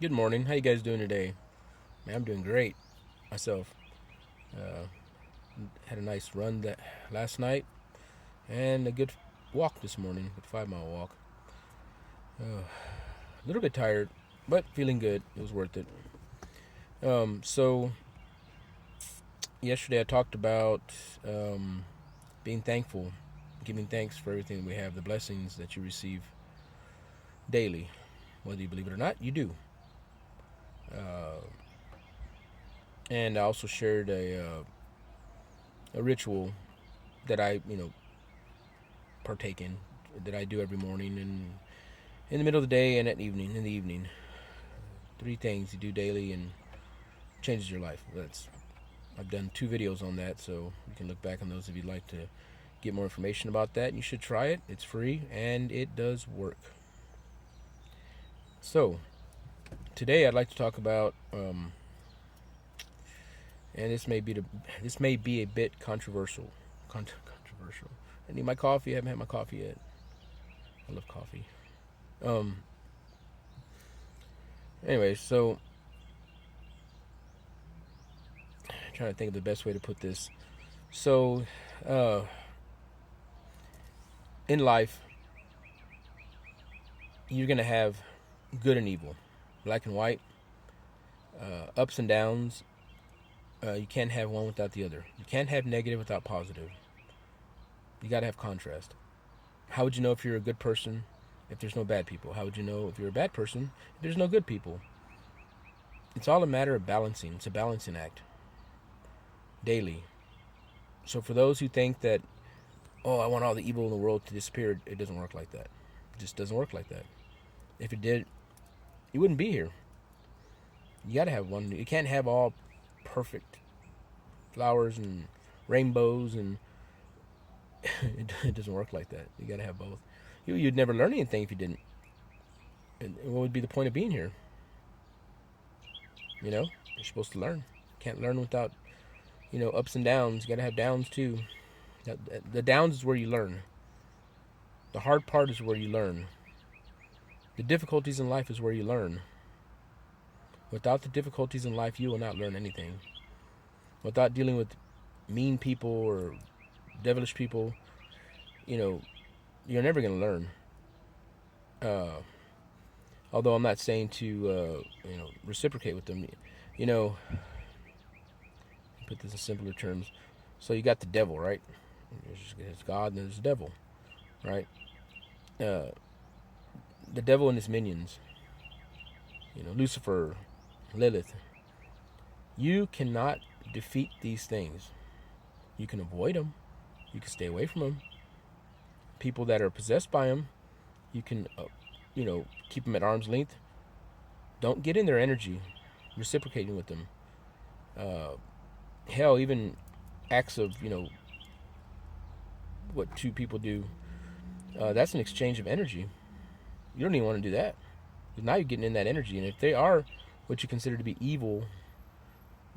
Good morning. How you guys doing today? Man, I'm doing great myself. Uh, had a nice run that last night and a good walk this morning, a 5 mile walk. A little bit tired, but feeling good. It was worth it. So yesterday I talked about being thankful, giving thanks for everything we have, the blessings that you receive daily, whether you believe it or not. You do. Uh, and I also shared a ritual that I partake in, that I do every morning and in the middle of the day and at evening. In the evening, three things you do daily and changes your life. I've done 2 videos on that, so you can look back on those if you'd like to get more information about that. You should try it. It's free and it does work. So today I'd like to talk about, and this may be a bit controversial. Controversial. I need my coffee. I haven't had my coffee yet. I love coffee. Um. Anyway, so I'm trying to think of the best way to put this. So, uh, in life, you're gonna have good and evil, black and white, ups and downs. You can't have one without the other. You can't have negative without positive. You gotta have contrast. How would you know if you're a good person if there's no bad people? How would you know if you're a bad person if there's no good people? It's all a matter of balancing. It's a balancing act daily. So for those who think that, oh, I want all the evil in the world to disappear, it doesn't work like that. It just doesn't work like that. If it did, you wouldn't be here. You gotta have one. You can't have all perfect flowers and rainbows, and it doesn't work like that. You gotta have both. You'd never learn anything if you didn't. And what would be the point of being here? You're supposed to learn. Can't learn without ups and downs. You gotta have downs too. The downs is where you learn. The hard part is where you learn. The difficulties in life is where you learn. Without the difficulties in life, you will not learn anything. Without dealing with mean people or devilish people, you know, you're never going to learn. Uh, Although I'm not saying to, reciprocate with them. You know, put this in simpler terms. So you got the devil, right? There's God and there's the devil, right? Uh, the devil and his minions, Lucifer, Lilith. You cannot defeat these things. You can avoid them. You can stay away from them. People that are possessed by them, you can, keep them at arm's length. Don't get in their energy, reciprocating with them. Uh, Hell, even acts of, what two people do, that's an exchange of energy. You don't even want to do that. Because now you're getting in that energy. And if they are what you consider to be evil,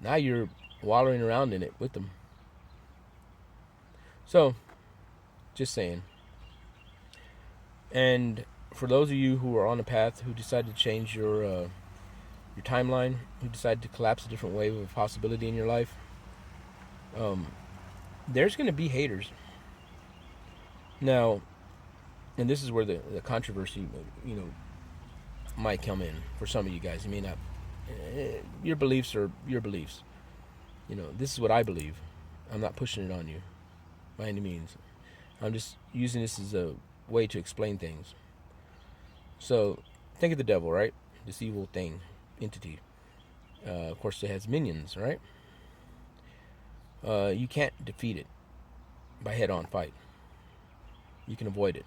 now you're wallowing around in it with them. So, just saying. And for those of you who are on a path, who decide to change your timeline, who decide to collapse a different wave of possibility in your life, um, there's going to be haters. Now, and this is where the controversy, might come in for some of you guys. You may not. Your beliefs are your beliefs. This is what I believe. I'm not pushing it on you by any means. I'm just using this as a way to explain things. So, think of the devil, right? This evil thing, entity. Of course, it has minions, right? You can't defeat it by head-on fight. You can avoid it.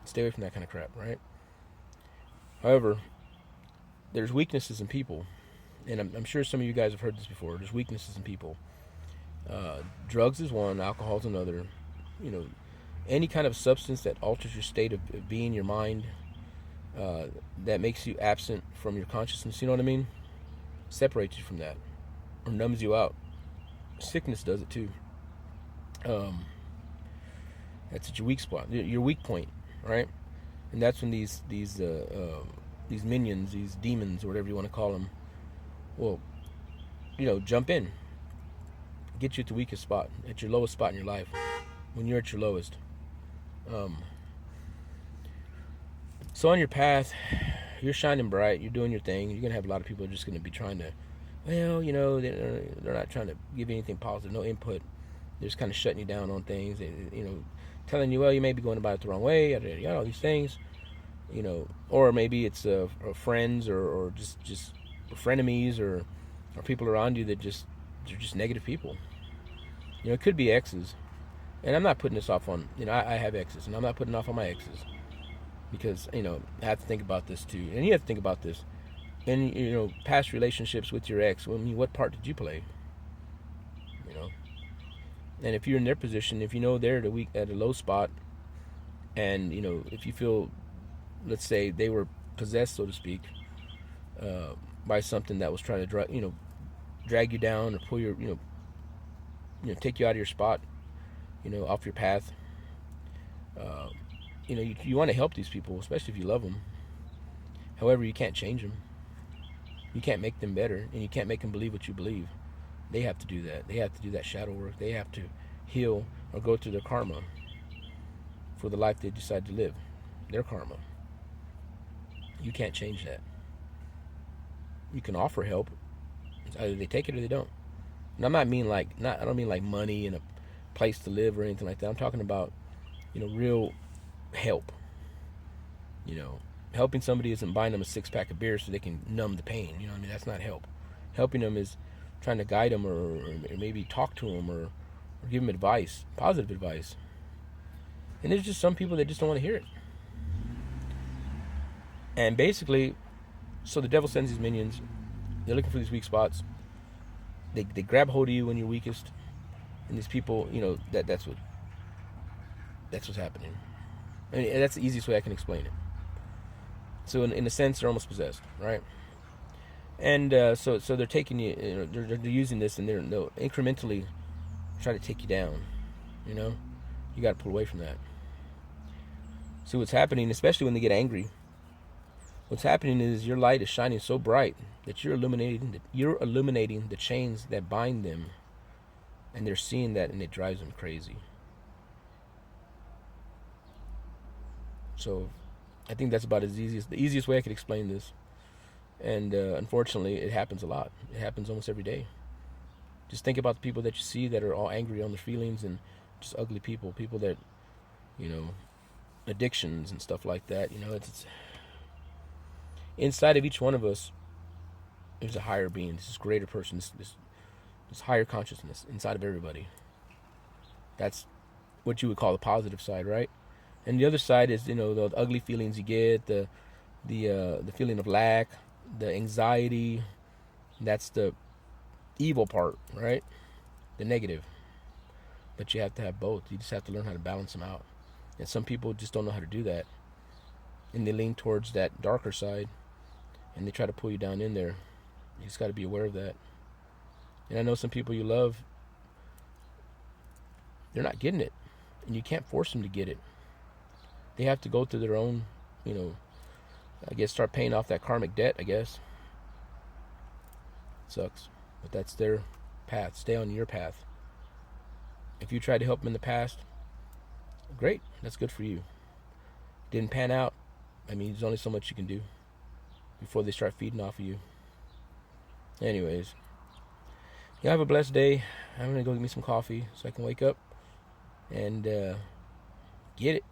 Stay away from that kind of crap, right? However, there's weaknesses in people, and I'm sure some of you guys have heard this before. There's weaknesses in people. Drugs is one, alcohol is another. Any kind of substance that alters your state of being, your mind, that makes you absent from your consciousness. You know what I mean? Separates you from that, or numbs you out. Sickness does it too. That's at your weak spot, your weak point, right? And that's when these these minions, these demons, or whatever you want to call them, will, jump in, get you at the weakest spot, at your lowest spot in your life, when you're at your lowest. So on your path, you're shining bright, you're doing your thing. You're gonna have a lot of people just gonna be trying to, they're not trying to give you anything positive, no input. They're just kind of shutting you down on things, telling you, well, you may be going about it the wrong way, all these things, or maybe it's friends or just frenemies or people around you that they're just negative people. It could be exes, and I'm not putting this off on, I have exes, and I'm not putting off on my exes, because I have to think about this too, and you have to think about this. In past relationships with your ex, what part did you play? And if you're in their position, if they're at a low spot, and if you feel, let's say they were possessed, so to speak, by something that was trying to drag you down or pull your take you out of your spot, off your path. You want to help these people, especially if you love them. However, you can't change them. You can't make them better, and you can't make them believe what you believe. They have to do that. They have to do that shadow work. They have to heal or go through their karma for the life they decide to live. Their karma. You can't change that. You can offer help. It's either they take it or they don't. And I don't mean like money and a place to live or anything like that. I'm talking about, real help. Helping somebody isn't buying them a 6-pack of beer so they can numb the pain. That's not help. Helping them is trying to guide them or maybe talk to them or give them advice, positive advice. And there's just some people that just don't want to hear it. And basically, so the devil sends these minions. They're looking for these weak spots. They grab hold of you when you're weakest. And these people, that's what's happening. I mean, that's the easiest way I can explain it. So in a sense, they're almost possessed, right? And so they're taking you, they're using this, and they'll incrementally try to take you down. You got to pull away from that. So what's happening, especially when they get angry, what's happening is your light is shining so bright that you're illuminating the chains that bind them, and they're seeing that, and it drives them crazy. So I think that's about the easiest way I could explain this. And unfortunately, it happens a lot. It happens almost every day. Just think about the people that you see that are all angry on their feelings, and just ugly people that, addictions and stuff like that. It's inside of each one of us. There's a higher being, this greater person, this higher consciousness inside of everybody. That's what you would call the positive side, right? And the other side is, the ugly feelings you get, the feeling of lack, the anxiety. That's the evil part, right? The negative. But you have to have both. You just have to learn how to balance them out. And some people just don't know how to do that. And they lean towards that darker side, and they try to pull you down in there. You just got to be aware of that. And I know some people you love, they're not getting it. And you can't force them to get it. They have to go through their own, start paying off that karmic debt, I guess. It sucks. But that's their path. Stay on your path. If you tried to help them in the past, great. That's good for you. Didn't pan out. There's only so much you can do before they start feeding off of you. Anyways, you have a blessed day. I'm going to go get me some coffee so I can wake up and get it.